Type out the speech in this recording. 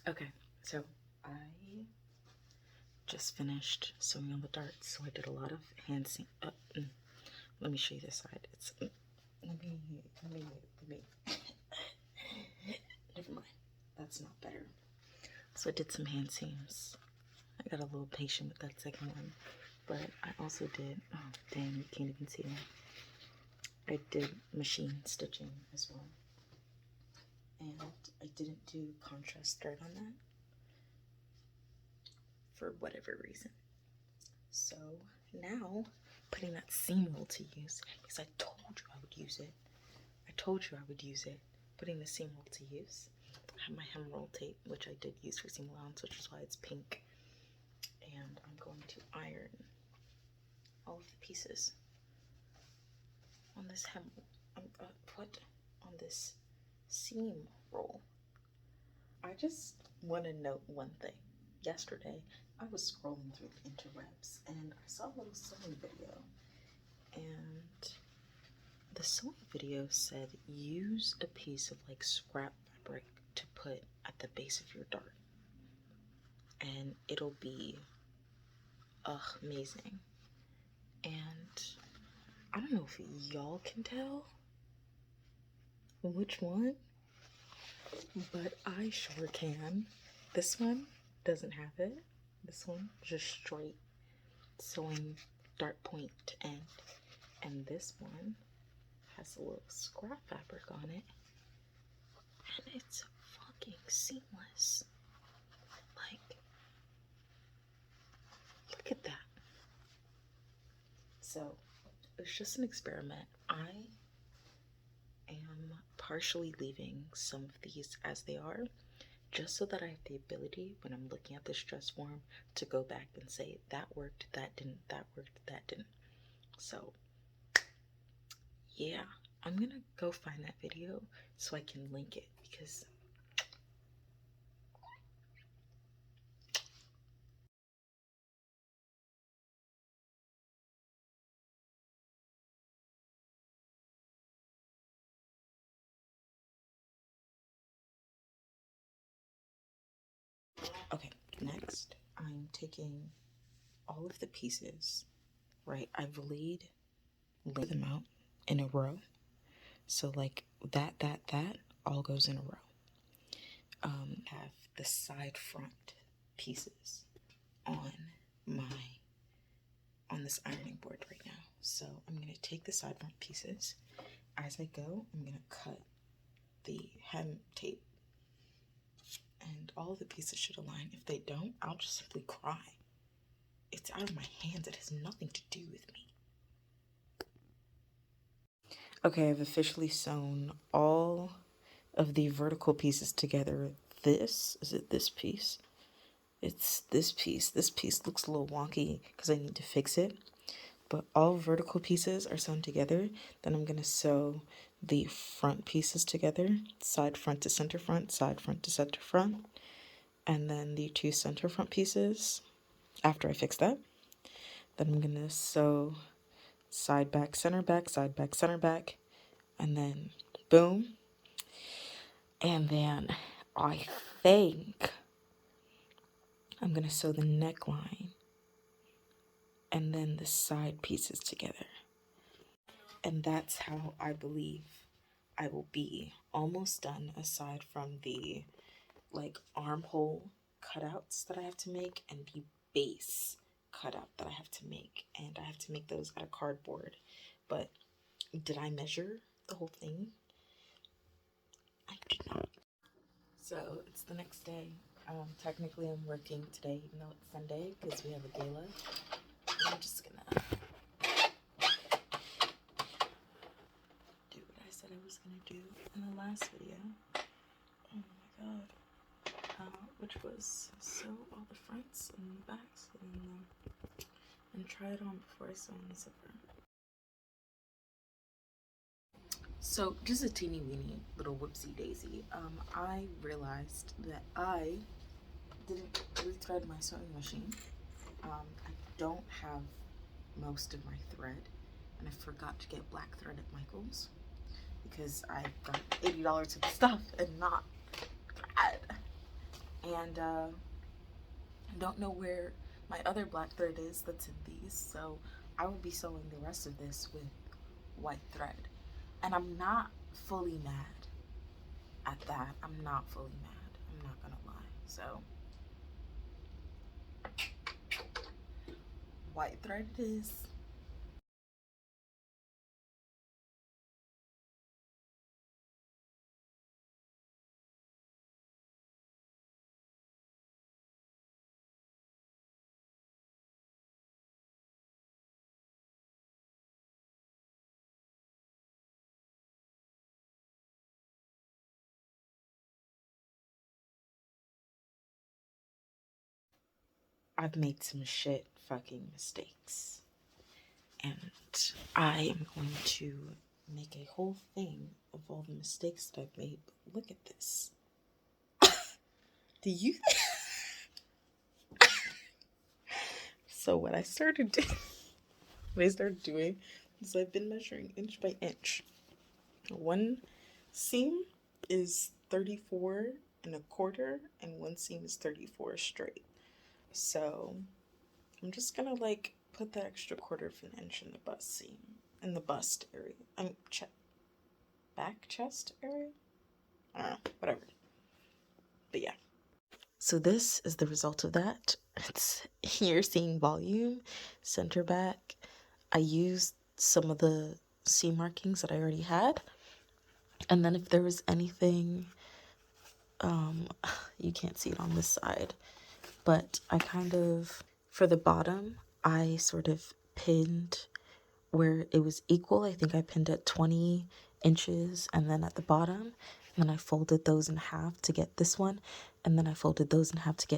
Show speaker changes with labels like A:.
A: Okay, so I just finished sewing on the darts, so I did a lot of hand seam. Let me show you this side. It's let me. Never mind. That's not better. So I did some hand seams. I got a little patient with that second one, but I also did. Oh dang! You can't even see that. I did machine stitching as well, and I didn't do contrast thread on that for whatever reason. So now putting that seam roll to use, because I told you I would use it. I told you I would use it. Putting the seam roll to use. I have my hem roll tape, which I did use for seam allowance, which is why it's pink. And I'm going to iron all of the pieces on this hem. On this seam roll. I just want to note one thing. Yesterday, I was scrolling through the interwebs and I saw a little sewing video, and the sewing video said use a piece of like scrap fabric to put at the base of your dart and it'll be amazing. And I don't know if y'all can tell which one, but I sure can. This one doesn't have it. This one just straight sewing dart point to end, and this one has a little scrap fabric on it, and it's fucking seamless. Like, look at that. So it's just an experiment. I am partially leaving some of these as they are, just so that I have the ability, when I'm looking at this dress form, to go back and say, that worked, that didn't, that worked, that didn't. So, yeah, I'm gonna go find that video so I can link it, because okay, next I'm taking all of the pieces, right? I've laid them out in a row. So like that all goes in a row. Have the side front pieces on this ironing board right now. So I'm gonna take the side front pieces. As I go, I'm gonna cut the hem tape, and all of the pieces should align. If they don't, I'll just simply cry. It's out of my hands. It has nothing to do with me. Okay, I've officially sewn all of the vertical pieces together. Is it this piece? It's this piece. This piece looks a little wonky because I need to fix it. But all vertical pieces are sewn together. Then I'm going to sew the front pieces together. Side front to center front, side front to center front. And then the two center front pieces after I fix that. Then I'm going to sew side back, center back, side back, center back. And then boom. And then I think I'm going to sew the neckline and then the side pieces together. And that's how I believe I will be almost done, aside from the like armhole cutouts that I have to make and the base cutout that I have to make. And I have to make those out of cardboard. But did I measure the whole thing? I did not. So it's the next day. Technically I'm working today, even though it's Sunday, because we have a gala. I'm just gonna do what I said I was gonna do in the last video. Oh my god. Which was sew all the fronts and the backs and try it on before I sew on the zipper. So just a teeny weeny little whoopsie daisy. I realized that I didn't rethread my sewing machine. I don't have most of my thread, and I forgot to get black thread at Michael's because I got $80 of the stuff and not thread. And I don't know where my other black thread is that's in these, so I will be sewing the rest of this with white thread. And I'm not fully mad at that. I'm not fully mad. I'm not gonna lie. So white thread it is. I've made some shit fucking mistakes. And I am going to make a whole thing of all the mistakes that I've made. But look at this. Do you? So what I started doing, is I've been measuring inch by inch. One seam is 34 1/4, and one seam is 34 straight. So I'm just gonna like put the extra 1/4 inch in the bust seam, in the bust area. Back chest area. I don't know, whatever. But yeah. So this is the result of that. It's you're seeing volume, center back. I used some of the seam markings that I already had. And then if there was anything, you can't see it on this side, but I kind of, for the bottom, I sort of pinned where it was equal. I think I pinned at 20 inches and then at the bottom. And then I folded those in half to get this one. And then I folded those in half to get